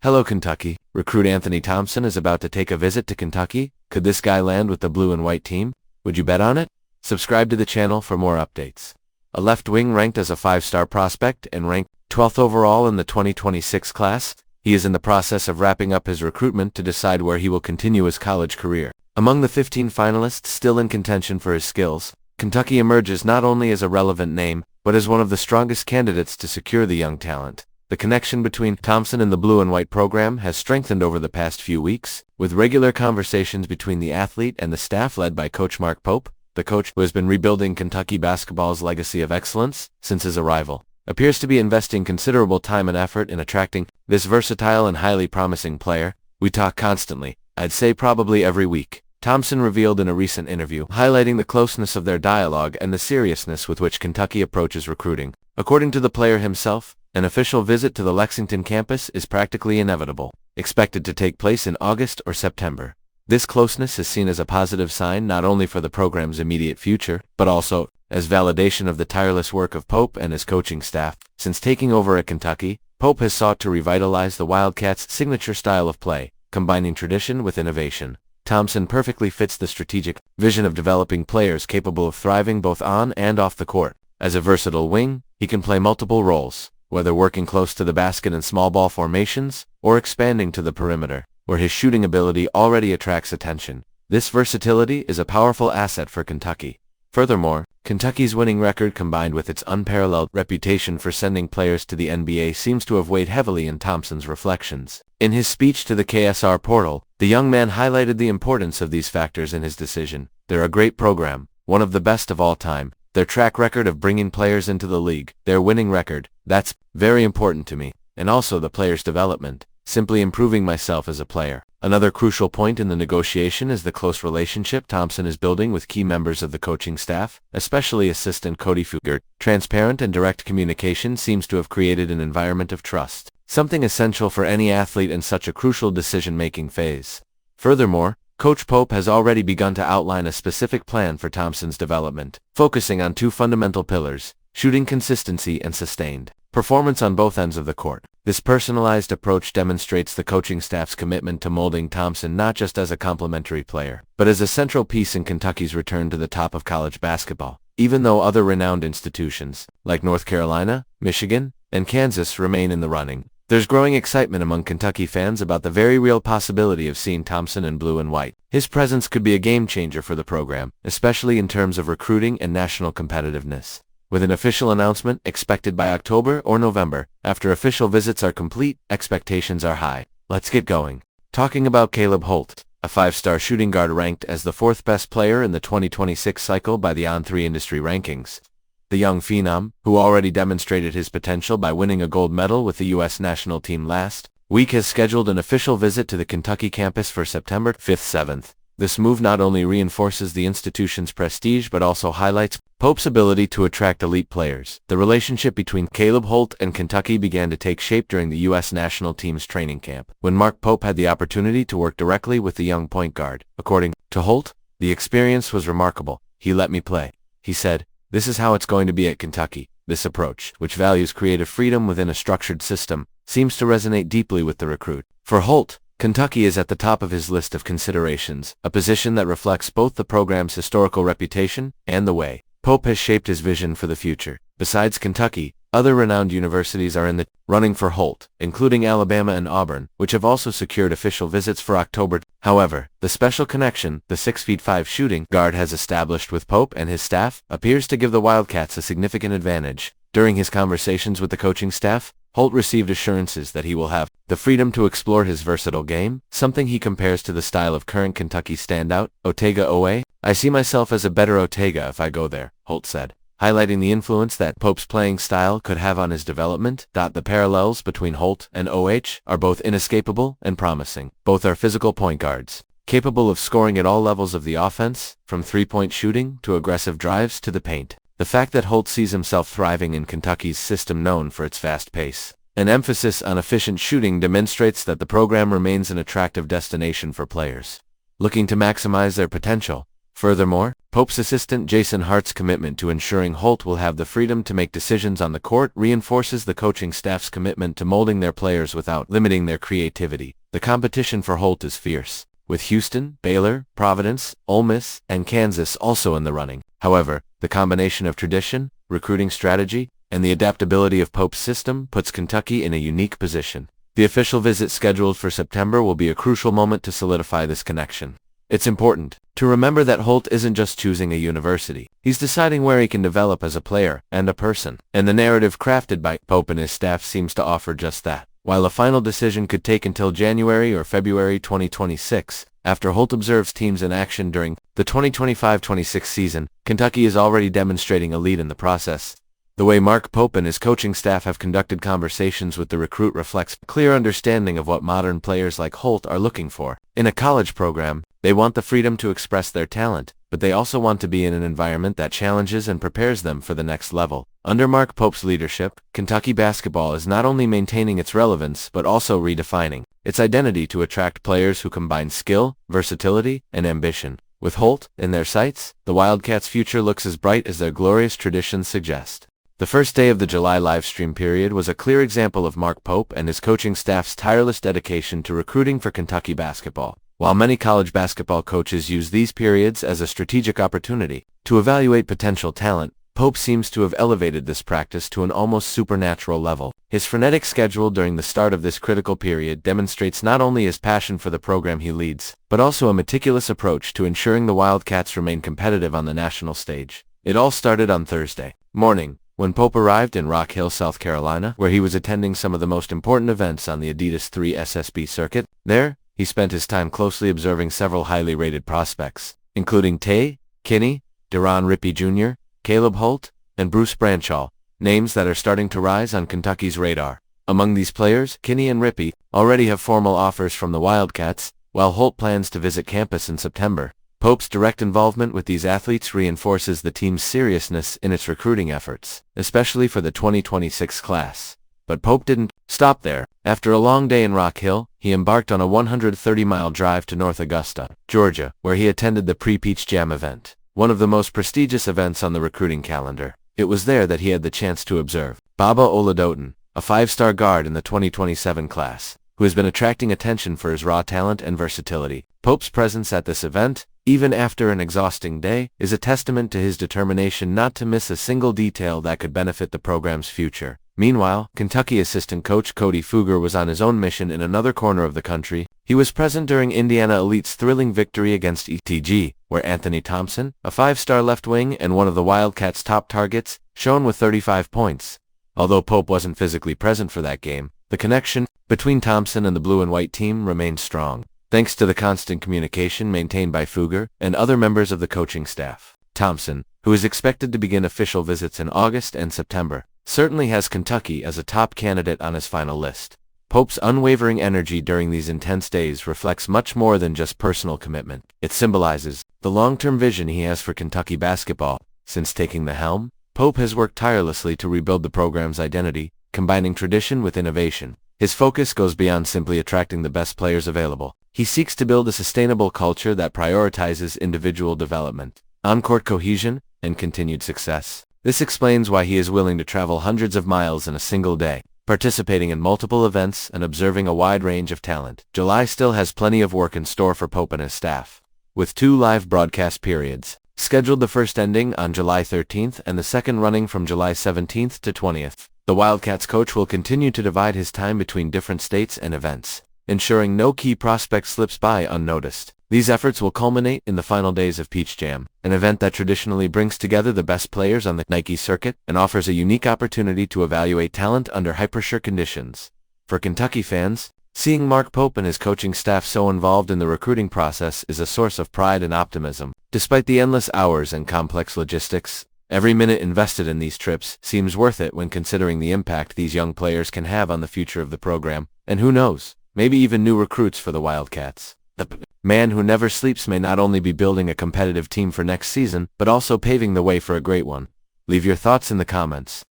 Hello Kentucky. Recruit Anthony Thompson is about to take a visit to Kentucky. Could this guy land with the blue and white team? Would you bet on it? Subscribe to the channel for more updates. A left wing ranked as a 5-star prospect and ranked 12th overall in the 2026 class, he is in the process of wrapping up his recruitment to decide where he will continue his college career. Among the 15 finalists still in contention for his skills, Kentucky emerges not only as a relevant name, but as one of the strongest candidates to secure the young talent. The connection between Thompson and the blue and white program has strengthened over the past few weeks, with regular conversations between the athlete and the staff led by Coach Mark Pope. The coach, who has been rebuilding Kentucky basketball's legacy of excellence since his arrival, appears to be investing considerable time and effort in attracting this versatile and highly promising player. We talk constantly, I'd say probably every week, Thompson revealed in a recent interview, highlighting the closeness of their dialogue and the seriousness with which Kentucky approaches recruiting. According to the player himself, an official visit to the Lexington campus is practically inevitable, expected to take place in August or September. This closeness is seen as a positive sign not only for the program's immediate future, but also as validation of the tireless work of Pope and his coaching staff. Since taking over at Kentucky, Pope has sought to revitalize the Wildcats' signature style of play, combining tradition with innovation. Thompson perfectly fits the strategic vision of developing players capable of thriving both on and off the court. As a versatile wing, he can play multiple roles, whether working close to the basket in small ball formations, or expanding to the perimeter, where his shooting ability already attracts attention. This versatility is a powerful asset for Kentucky. Furthermore, Kentucky's winning record combined with its unparalleled reputation for sending players to the NBA seems to have weighed heavily in Thompson's reflections. In his speech to the KSR portal, the young man highlighted the importance of these factors in his decision. They're a great program, one of the best of all time. Their track record of bringing players into the league, their winning record, that's very important to me, and also the player's development, simply improving myself as a player. Another crucial point in the negotiation is the close relationship Thompson is building with key members of the coaching staff, especially assistant Cody Fugert. Transparent and direct communication seems to have created an environment of trust, something essential for any athlete in such a crucial decision-making phase. Furthermore, Coach Pope has already begun to outline a specific plan for Thompson's development, focusing on two fundamental pillars: shooting consistency and sustained performance on both ends of the court. This personalized approach demonstrates the coaching staff's commitment to molding Thompson not just as a complementary player, but as a central piece in Kentucky's return to the top of college basketball. Even though other renowned institutions, like North Carolina, Michigan, and Kansas remain in the running, there's growing excitement among Kentucky fans about the very real possibility of seeing Thompson in blue and white. His presence could be a game-changer for the program, especially in terms of recruiting and national competitiveness. With an official announcement expected by October or November, after official visits are complete, expectations are high. Let's get going. Talking about Caleb Holt, a 5-star shooting guard ranked as the 4th best player in the 2026 cycle by the On3 industry rankings. The young phenom, who already demonstrated his potential by winning a gold medal with the U.S. national team last week, has scheduled an official visit to the Kentucky campus for September 5th-7th. This move not only reinforces the institution's prestige but also highlights Pope's ability to attract elite players. The relationship between Caleb Holt and Kentucky began to take shape during the U.S. national team's training camp, when Mark Pope had the opportunity to work directly with the young point guard. According to Holt, the experience was remarkable. "He let me play," he said. "This is how it's going to be at Kentucky." This approach, which values creative freedom within a structured system, seems to resonate deeply with the recruit. For Holt, Kentucky is at the top of his list of considerations, a position that reflects both the program's historical reputation and the way Pope has shaped his vision for the future. Besides Kentucky, other renowned universities are in the running for Holt, including Alabama and Auburn, which have also secured official visits for October. However, the special connection the 6'5" shooting guard has established with Pope and his staff appears to give the Wildcats a significant advantage. During his conversations with the coaching staff, Holt received assurances that he will have the freedom to explore his versatile game, something he compares to the style of current Kentucky standout, Otega Oweh. "I see myself as a better Otega if I go there," Holt said, highlighting the influence that Pope's playing style could have on his development. The parallels between Holt and OH are both inescapable and promising. Both are physical point guards, capable of scoring at all levels of the offense, from three-point shooting to aggressive drives to the paint. The fact that Holt sees himself thriving in Kentucky's system known for its fast pace and emphasis on efficient shooting demonstrates that the program remains an attractive destination for players looking to maximize their potential. Furthermore, Pope's assistant Jason Hart's commitment to ensuring Holt will have the freedom to make decisions on the court reinforces the coaching staff's commitment to molding their players without limiting their creativity. The competition for Holt is fierce, with Houston, Baylor, Providence, Ole Miss, and Kansas also in the running. However, the combination of tradition, recruiting strategy, and the adaptability of Pope's system puts Kentucky in a unique position. The official visit scheduled for September will be a crucial moment to solidify this connection. It's important to remember that Holt isn't just choosing a university. He's deciding where he can develop as a player and a person. And the narrative crafted by Pope and his staff seems to offer just that. While a final decision could take until January or February 2026, after Holt observes teams in action during the 2025-26 season, Kentucky is already demonstrating a lead in the process. The way Mark Pope and his coaching staff have conducted conversations with the recruit reflects a clear understanding of what modern players like Holt are looking for. In a college program, they want the freedom to express their talent, but they also want to be in an environment that challenges and prepares them for the next level. Under Mark Pope's leadership, Kentucky basketball is not only maintaining its relevance but also redefining its identity to attract players who combine skill, versatility, and ambition. With Holt in their sights, the Wildcats' future looks as bright as their glorious traditions suggest. The first day of the July livestream period was a clear example of Mark Pope and his coaching staff's tireless dedication to recruiting for Kentucky basketball. While many college basketball coaches use these periods as a strategic opportunity to evaluate potential talent, Pope seems to have elevated this practice to an almost supernatural level. His frenetic schedule during the start of this critical period demonstrates not only his passion for the program he leads, but also a meticulous approach to ensuring the Wildcats remain competitive on the national stage. It all started on Thursday morning, when Pope arrived in Rock Hill, South Carolina, where he was attending some of the most important events on the Adidas 3 SSB circuit. There, he spent his time closely observing several highly rated prospects, including Tay, Kinney, Deron Rippey Jr., Caleb Holt, and Bruce Branchall, names that are starting to rise on Kentucky's radar. Among these players, Kinney and Rippey already have formal offers from the Wildcats, while Holt plans to visit campus in September. Pope's direct involvement with these athletes reinforces the team's seriousness in its recruiting efforts, especially for the 2026 class. But Pope didn't stop there. After a long day in Rock Hill, he embarked on a 130-mile drive to North Augusta, Georgia, where he attended the Pre-Peach Jam event, one of the most prestigious events on the recruiting calendar. It was there that he had the chance to observe Baba Oladoton, a five-star guard in the 2027 class, who has been attracting attention for his raw talent and versatility. Pope's presence at this event, even after an exhausting day, is a testament to his determination not to miss a single detail that could benefit the program's future. Meanwhile, Kentucky assistant coach Cody Fugger was on his own mission in another corner of the country. He was present during Indiana Elite's thrilling victory against ETG, where Anthony Thompson, a five-star left wing and one of the Wildcats' top targets, shone with 35 points. Although Pope wasn't physically present for that game, the connection between Thompson and the blue and white team remained strong, thanks to the constant communication maintained by Fugger and other members of the coaching staff. Thompson, who is expected to begin official visits in August and September, certainly has Kentucky as a top candidate on his final list. Pope's unwavering energy during these intense days reflects much more than just personal commitment. It symbolizes the long-term vision he has for Kentucky basketball. Since taking the helm, Pope has worked tirelessly to rebuild the program's identity, combining tradition with innovation. His focus goes beyond simply attracting the best players available. He seeks to build a sustainable culture that prioritizes individual development, on-court cohesion, and continued success. This explains why he is willing to travel hundreds of miles in a single day, participating in multiple events and observing a wide range of talent. July still has plenty of work in store for Pope and his staff, with 2 live broadcast periods scheduled, the first ending on July 13th and the second running from July 17th to 20th. The Wildcats coach will continue to divide his time between different states and events, ensuring no key prospect slips by unnoticed. These efforts will culminate in the final days of Peach Jam, an event that traditionally brings together the best players on the Nike circuit and offers a unique opportunity to evaluate talent under high-pressure conditions. For Kentucky fans, seeing Mark Pope and his coaching staff so involved in the recruiting process is a source of pride and optimism. Despite the endless hours and complex logistics, every minute invested in these trips seems worth it when considering the impact these young players can have on the future of the program, and who knows, maybe even new recruits for the Wildcats. The man who never sleeps may not only be building a competitive team for next season, but also paving the way for a great one. Leave your thoughts in the comments.